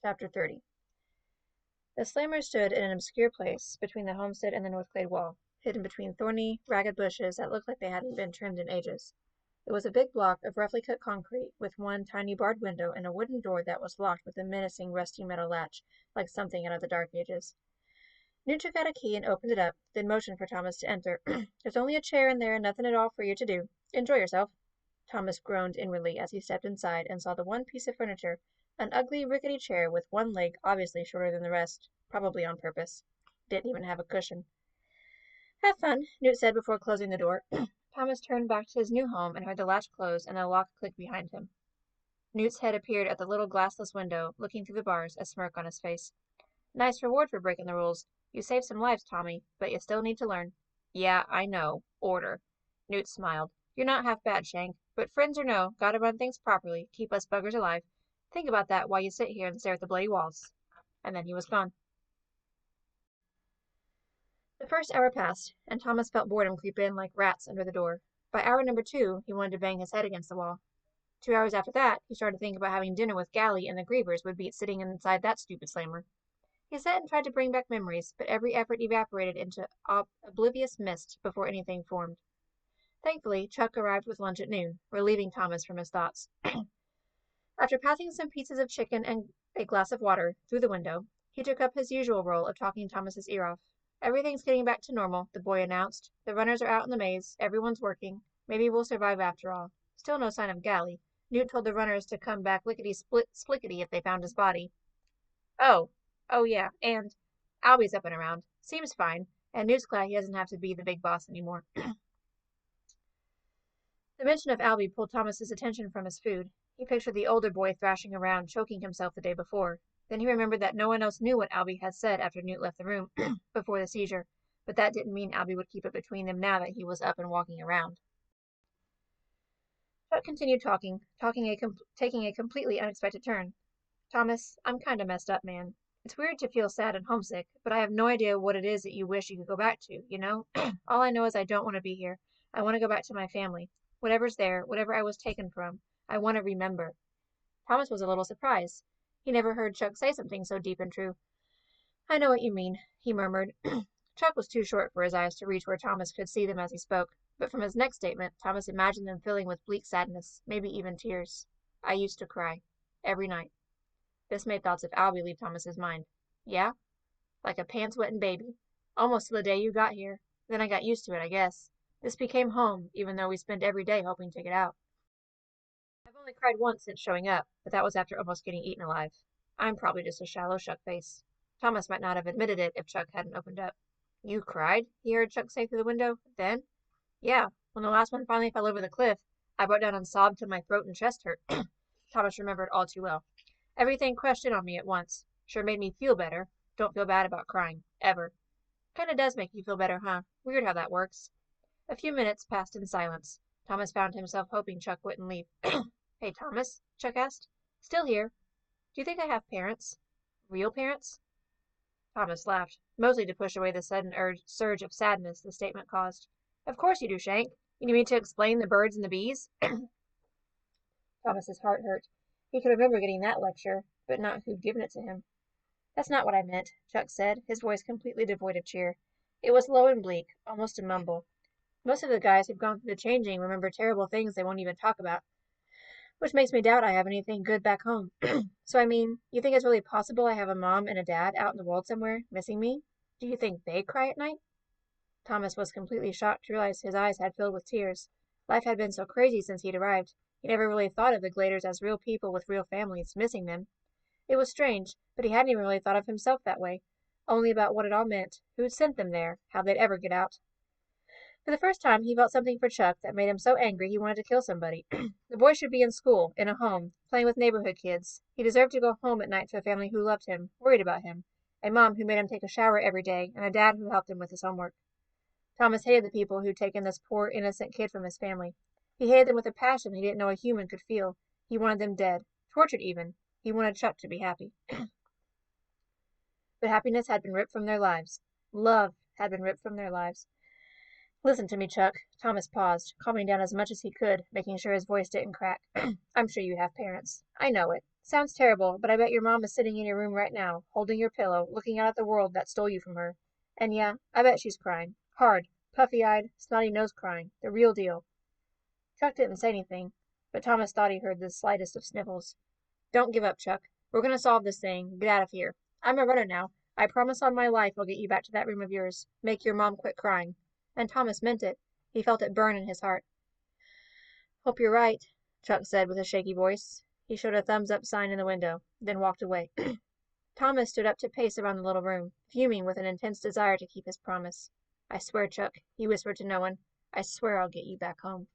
Chapter 30. The Slammer stood in an obscure place between the homestead and the Northglade wall, hidden between thorny, ragged bushes that looked like they hadn't been trimmed in ages. It was a big block of roughly cut concrete, with one tiny barred window and a wooden door that was locked with a menacing rusty metal latch, like something out of the Dark Ages. Newt took out a key and opened it up, then motioned for Thomas to enter. "There's only a chair in there and nothing at all for you to do. Enjoy yourself." Thomas groaned inwardly as he stepped inside and saw the one piece of furniture, an ugly, rickety chair with one leg obviously shorter than the rest, probably on purpose. Didn't even have a cushion. "Have fun," Newt said before closing the door. Thomas turned back to his new home and heard the latch close and the lock click behind him. Newt's head appeared at the little glassless window, looking through the bars, a smirk on his face. "Nice reward for breaking the rules. You saved some lives, Tommy, but you still need to learn." "Yeah, I know. Order." Newt smiled. "You're not half bad, Shank. But friends or no, gotta run things properly, keep us buggers alive. Think about that while you sit here and stare at the bloody walls." And then he was gone. The first hour passed, and Thomas felt boredom creep in like rats under the door. By hour number 2, he wanted to bang his head against the wall. 2 hours after that, he started to think about having dinner with Gally and the Grievers would beat sitting inside that stupid slammer. He sat and tried to bring back memories, but every effort evaporated into oblivious mist before anything formed. Thankfully, Chuck arrived with lunch at noon, relieving Thomas from his thoughts. After passing some pieces of chicken and a glass of water through the window, he took up his usual role of talking Thomas's ear off. "Everything's getting back to normal," the boy announced. "The runners are out in the maze, everyone's working. Maybe we'll survive after all. Still no sign of Gally. Newt told the runners to come back lickety-split-splickety if they found his body. Oh, yeah, and Albie's up and around. Seems fine, and Newt's glad he doesn't have to be the big boss anymore." The mention of Albie pulled Thomas's attention from his food. He pictured the older boy thrashing around, choking himself the day before. Then he remembered that no one else knew what Albie had said after Newt left the room before the seizure, but that didn't mean Albie would keep it between them now that he was up and walking around. Chuck continued talking, taking a completely unexpected turn. "Thomas, I'm kinda messed up, man. It's weird to feel sad and homesick, but I have no idea what it is that you wish you could go back to, you know? All I know is I don't want to be here. I want to go back to my family. Whatever's there, whatever I was taken from, I want to remember." Thomas was a little surprised. He never heard Chuck say something so deep and true. "I know what you mean," he murmured. Chuck was too short for his eyes to reach where Thomas could see them as he spoke, but from his next statement, Thomas imagined them filling with bleak sadness, maybe even tears. "I used to cry. Every night." This made thoughts of Albie leave Thomas's mind. "Yeah?" "Like a pants-wetting baby. Almost till the day you got here. Then I got used to it, I guess. This became home, even though we spent every day hoping to get out. I've only cried once since showing up, but that was after almost getting eaten alive. I'm probably just a shallow shuck-face." Thomas might not have admitted it if Chuck hadn't opened up. "You cried?" he heard Chuck say through the window. "Then?" "Yeah, when the last one finally fell over the cliff, I broke down and sobbed till my throat and chest hurt." Thomas remembered all too well. "Everything crushed in on me at once. Sure made me feel better. Don't feel bad about crying. Ever." "Kinda does make you feel better, huh? Weird how that works." A few minutes passed in silence. Thomas found himself hoping Chuck wouldn't leave. "Hey, Thomas," Chuck asked. "Still here. Do you think I have parents? Real parents?" Thomas laughed, mostly to push away the sudden surge of sadness the statement caused. "Of course you do, Shank. You need me to explain the birds and the bees?" Thomas's heart hurt. He could remember getting that lecture, but not who'd given it to him. "That's not what I meant," Chuck said, his voice completely devoid of cheer. It was low and bleak, almost a mumble. "Most of the guys who've gone through the changing remember terrible things they won't even talk about, which makes me doubt I have anything good back home. So, I mean, you think it's really possible I have a mom and a dad out in the world somewhere, missing me? Do you think they cry at night?" Thomas was completely shocked to realize his eyes had filled with tears. Life had been so crazy since he'd arrived. He never really thought of the Gladers as real people with real families, missing them. It was strange, but he hadn't even really thought of himself that way. Only about what it all meant, who'd sent them there, how they'd ever get out. For the first time, he felt something for Chuck that made him so angry he wanted to kill somebody. The boy should be in school, in a home, playing with neighborhood kids. He deserved to go home at night to a family who loved him, worried about him, a mom who made him take a shower every day, and a dad who helped him with his homework. Thomas hated the people who'd taken this poor, innocent kid from his family. He hated them with a passion he didn't know a human could feel. He wanted them dead, tortured even. He wanted Chuck to be happy. But happiness had been ripped from their lives. Love had been ripped from their lives. "Listen to me, Chuck." Thomas paused, calming down as much as he could, making sure his voice didn't crack. "I'm sure you have parents. I know it. Sounds terrible, but I bet your mom is sitting in your room right now, holding your pillow, looking out at the world that stole you from her. And yeah, I bet she's crying. Hard, puffy-eyed, snotty-nosed crying. The real deal. Chuck didn't say anything, but Thomas thought he heard the slightest of sniffles. Don't give up, Chuck. We're gonna solve this thing. Get out of here. I'm a runner now. I promise on my life I'll get you back to that room of yours. Make your mom quit crying. And Thomas meant it. He felt it burn in his heart. Hope you're right, Chuck said with a shaky voice. He showed a thumbs up sign in the window, then walked away. Thomas stood up to pace around the little room, fuming with an intense desire to keep his promise. I swear, Chuck, he whispered to no one, I swear I'll get you back home.